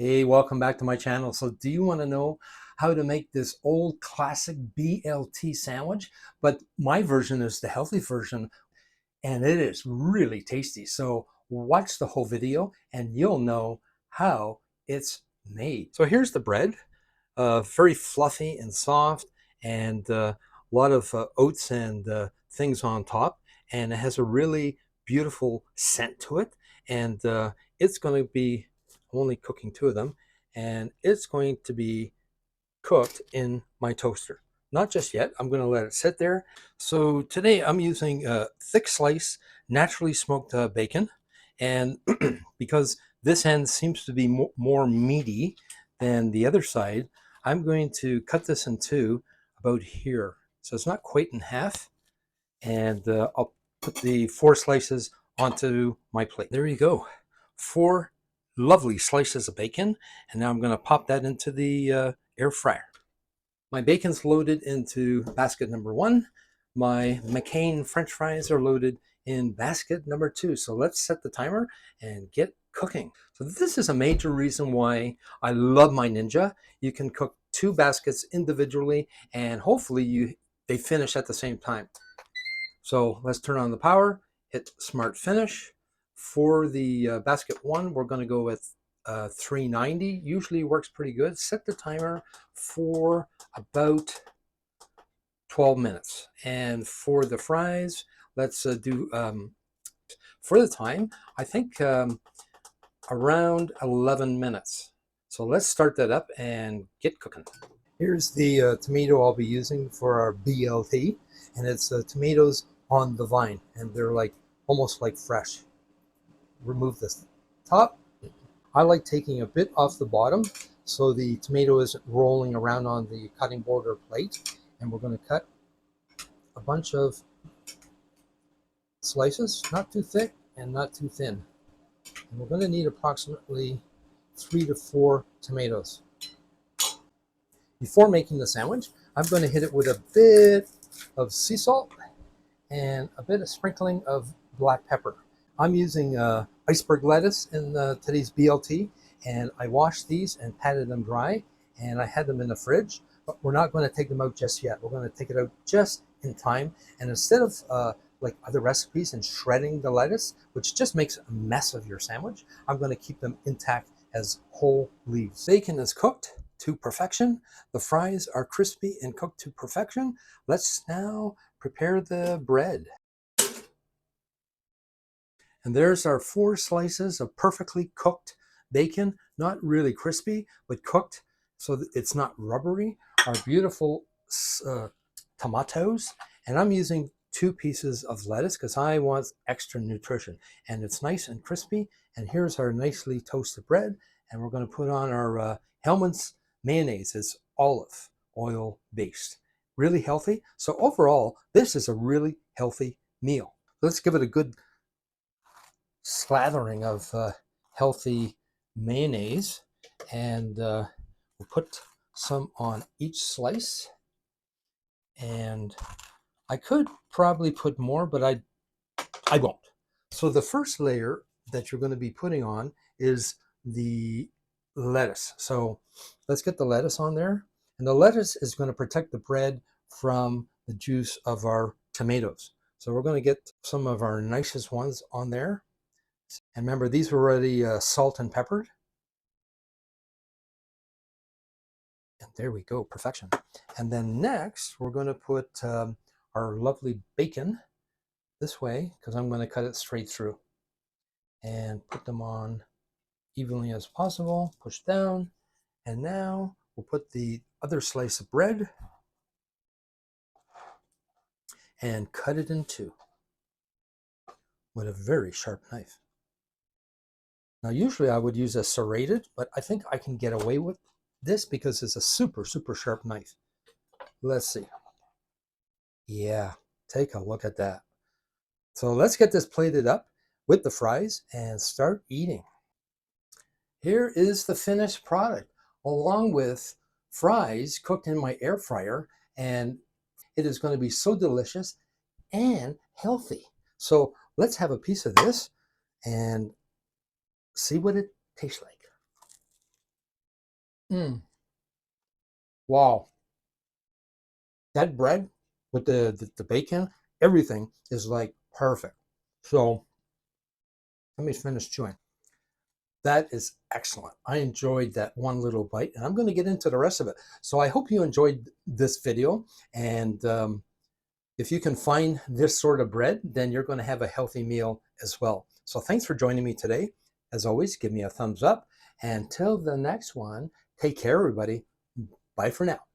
Hey, welcome back to my channel. So do you want to know how to make this old classic BLT sandwich? But my version is the healthy version and it is really tasty. So watch the whole video and you'll know how it's made. So here's the bread, very fluffy and soft, and a lot of oats and things on top. And it has a really beautiful scent to it. And it's going to be, I'm only cooking two of them, and it's going to be cooked in my toaster. Not just yet, I'm going to let it sit there. So today I'm using thick slice, naturally smoked bacon. And because this end seems to be more meaty than the other side, I'm going to cut this in two about here. So it's not quite in half. And I'll put the four slices onto my plate. There you go. Four lovely slices of bacon. And now I'm going to pop that into the air fryer. My bacon's loaded into basket number one. My McCain French fries are loaded in basket number two. So let's set the timer and get cooking. So this is a major reason why I love my Ninja. You can cook two baskets individually and hopefully they finish at the same time. So let's turn on the power, hit smart finish. For the basket one, we're going to go with 390. Usually works pretty good. Set the timer for about 12 minutes. And for the fries, let's do, for the time, I think around 11 minutes. So let's start that up and get cooking. Here's the tomato I'll be using for our BLT, and it's tomatoes on the vine, and they're like almost like fresh. Remove this top. I like taking a bit off the bottom so the tomato isn't rolling around on the cutting board or plate, and we're going to cut a bunch of slices, not too thick and not too thin. And we're going to need approximately 3 to 4 tomatoes. Before making the sandwich, I'm going to hit it with a bit of sea salt and a bit of sprinkling of black pepper. I'm using iceberg lettuce in today's BLT, and I washed these and patted them dry, and I had them in the fridge, but we're not going to take them out just yet. We're going to take it out just in time, and instead of like other recipes and shredding the lettuce, which just makes a mess of your sandwich, I'm going to keep them intact as whole leaves. Bacon is cooked to perfection. The fries are crispy and cooked to perfection. Let's now prepare the bread. And there's our 4 slices of perfectly cooked bacon, not really crispy, but cooked so that it's not rubbery. Our beautiful tomatoes, and I'm using 2 pieces of lettuce because I want extra nutrition. And it's nice and crispy. And here's our nicely toasted bread. And we're going to put on our Hellmann's mayonnaise. It's olive oil based. Really healthy. So overall, this is a really healthy meal. Let's give it a good slathering of healthy mayonnaise, and we'll put some on each slice. And I could probably put more, but I won't. So the first layer that you're going to be putting on is the lettuce. So let's get the lettuce on there. And the lettuce is going to protect the bread from the juice of our tomatoes. So we're going to get some of our nicest ones on there. And remember, these were already salt and peppered. And there we go, perfection. And then next, we're going to put our lovely bacon this way, because I'm going to cut it straight through. And put them on evenly as possible, push down. And now we'll put the other slice of bread and cut it in two with a very sharp knife. Now, usually I would use a serrated, but I think I can get away with this because it's a super, super sharp knife. Let's see. Yeah, take a look at that. So let's get this plated up with the fries and start eating. Here is the finished product, along with fries cooked in my air fryer, and it is going to be so delicious and healthy. So let's have a piece of this and see what it tastes like. Mm, wow. That bread with the bacon, everything is like perfect. So let me finish chewing. That is excellent. I enjoyed that one little bite, and I'm going to get into the rest of it. So I hope you enjoyed this video. And if you can find this sort of bread, then you're going to have a healthy meal as well. So thanks for joining me today. As always, give me a thumbs up. And till the next one, take care, everybody. Bye for now.